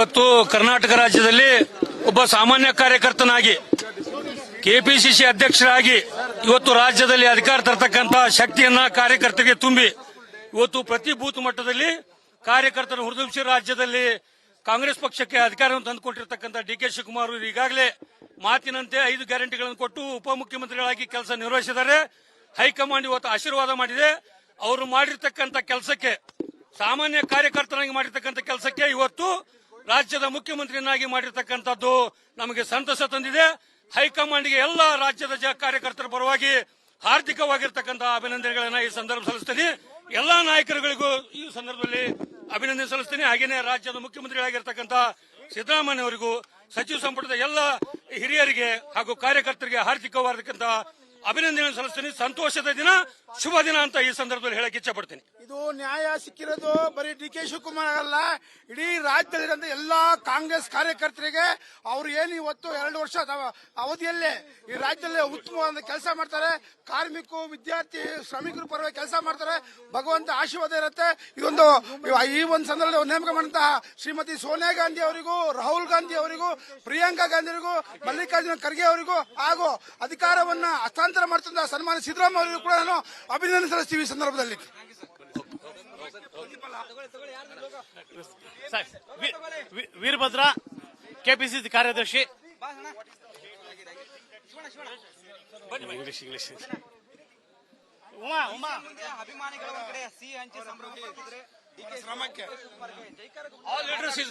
ಇವತ್ತು ಕರ್ನಾಟಕ ರಾಜ್ಯದಲ್ಲಿ ಒಬ್ಬ ಸಾಮಾನ್ಯ ಕಾರ್ಯಕರ್ತನಾಗಿ ಕೆಪಿಸಿಸಿ ಅಧ್ಯಕ್ಷರಾಗಿ ಇವತ್ತು ರಾಜ್ಯದಲ್ಲಿ ಅಧಿಕಾರ ತರತಕ್ಕಂತ ಶಕ್ತಿಯನ್ನ ಕಾರ್ಯಕರ್ತರಿಗೆ ತುಂಬಿ ಇವತ್ತು ಪ್ರತಿ ಬೂತ್ ಮಟ್ಟದಲ್ಲಿ ಕಾರ್ಯಕರ್ತರು ಹುರಿದುಂಬಿಸಿ ರಾಜ್ಯದಲ್ಲಿ ಕಾಂಗ್ರೆಸ್ ಪಕ್ಷಕ್ಕೆ ಅಧಿಕಾರವನ್ನು ತಂದುಕೊಟ್ಟಿರತಕ್ಕಂಥ ಡಿಕೆ ಶಿವಕುಮಾರ್ ಈಗಾಗಲೇ ಮಾತಿನಂತೆ 5 ಗ್ಯಾರಂಟಿಗಳನ್ನು ಕೊಟ್ಟು ಉಪಮುಖ್ಯಮಂತ್ರಿಗಳಾಗಿ ಕೆಲಸ ನಿರ್ವಹಿಸಿದ್ದಾರೆ. ಹೈಕಮಾಂಡ್ ಇವತ್ತು ಆಶೀರ್ವಾದ ಮಾಡಿದೆ. ಅವರು ಮಾಡಿರ್ತಕ್ಕಂಥ ಕೆಲಸಕ್ಕೆ, ಸಾಮಾನ್ಯ ಕಾರ್ಯಕರ್ತನಾಗಿ ಮಾಡಿರ್ತಕ್ಕಂಥ ಕೆಲಸಕ್ಕೆ ಇವತ್ತು ರಾಜ್ಯದ ಮುಖ್ಯಮಂತ್ರಿಯನ್ನಾಗಿ ಮಾಡಿರ್ತಕ್ಕಂಥದ್ದು ನಮಗೆ ಸಂತಸ ತಂದಿದೆ. ಹೈಕಮಾಂಡ್ಗೆ ಎಲ್ಲ ರಾಜ್ಯದ ಕಾರ್ಯಕರ್ತರ ಪರವಾಗಿ ಹಾರ್ದಿಕವಾಗಿರ್ತಕ್ಕಂಥ ಅಭಿನಂದನೆಗಳನ್ನ ಈ ಸಂದರ್ಭ ಸಲ್ಲಿಸ್ತೀನಿ. ಎಲ್ಲಾ ನಾಯಕರುಗಳಿಗೂ ಈ ಸಂದರ್ಭದಲ್ಲಿ ಅಭಿನಂದನೆ ಸಲ್ಲಿಸ್ತೀನಿ. ಹಾಗೇನೆ ರಾಜ್ಯದ ಮುಖ್ಯಮಂತ್ರಿಗಳಾಗಿರ್ತಕ್ಕಂಥ ಸಿದ್ದರಾಮಯ್ಯ ಅವರಿಗೂ, ಸಚಿವ ಸಂಪುಟದ ಎಲ್ಲ ಹಿರಿಯರಿಗೆ ಹಾಗೂ ಕಾರ್ಯಕರ್ತರಿಗೆ ಹಾರ್ದಿಕವಾಗಿರ್ತಕ್ಕಂಥ ಅಭಿನಂದನೆ ಸಲ್ಲಿಸ್ತೀನಿ. ಸಂತೋಷದ ದಿನ, ಶುಭ ದಿನ ಅಂತ ಈ ಸಂದರ್ಭದಲ್ಲಿ ಹೇಳಕ್ಕೆ ಇಚ್ಛೆ ಪಡ್ತೀನಿ. ಇದು ನ್ಯಾಯ ಸಿಕ್ಕಿರೋದು ಬರೀ ಡಿ ಕೆ ಶಿವಕುಮಾರ್ ಅಲ್ಲ, ಇಡೀ ರಾಜ್ಯದಲ್ಲಿರುವಂತ ಎಲ್ಲಾ ಕಾಂಗ್ರೆಸ್ ಕಾರ್ಯಕರ್ತರಿಗೆ. ಅವರು ಏನು ಇವತ್ತು 2 ವರ್ಷ ಅವಧಿಯಲ್ಲೇ ಈ ರಾಜ್ಯದಲ್ಲಿ ಉತ್ತಮವಾದ ಕೆಲಸ ಮಾಡ್ತಾರೆ. ಕಾರ್ಮಿಕರು, ವಿದ್ಯಾರ್ಥಿ, ಶ್ರಮಿಕರ ಪರವಾಗಿ ಕೆಲಸ ಮಾಡ್ತಾರೆ. ಭಗವಂತ ಆಶೀರ್ವಾದ ಇರುತ್ತೆ. ಈ ಒಂದು ಸಂದರ್ಭದಲ್ಲಿ ನೇಮಕ ಮಾಡಿದಂತಹ ಶ್ರೀಮತಿ ಸೋನಿಯಾ ಗಾಂಧಿ ಅವರಿಗೂ, ರಾಹುಲ್ ಗಾಂಧಿ ಅವರಿಗೂ, ಪ್ರಿಯಾಂಕಾ ಗಾಂಧಿ ಅವರಿಗೂ, ಮಲ್ಲಿಕಾರ್ಜುನ ಖರ್ಗೆ ಅವರಿಗೂ ಹಾಗೂ ಅಧಿಕಾರವನ್ನ ಹಸ್ತಾಂತರ ಮಾಡ್ತಿದ್ದ ಸನ್ಮಾನ್ಯ ಸಿದ್ದರಾಮಯ್ಯ ಅವರಿಗೂ ಕೂಡ ನಾನು ಅಭಿನಂದನೆ ಸಲ್ಲಿಸ್ತೀವಿ. ಈ ಸಂದರ್ಭದಲ್ಲಿ ವೀರಭದ್ರ ಕೆಪಿಸಿಸಿ ಕಾರ್ಯದರ್ಶಿ. ಇಂಗ್ಲಿಷ್ ಉಮಾ ಅಭಿಮಾನಿಗಳ ಕಡೆ ಸಿಹಿ ಹಂಚಿ ಸಂಭ್ರಮ ಪಡ್ತಿದ್ರೆ All leaders is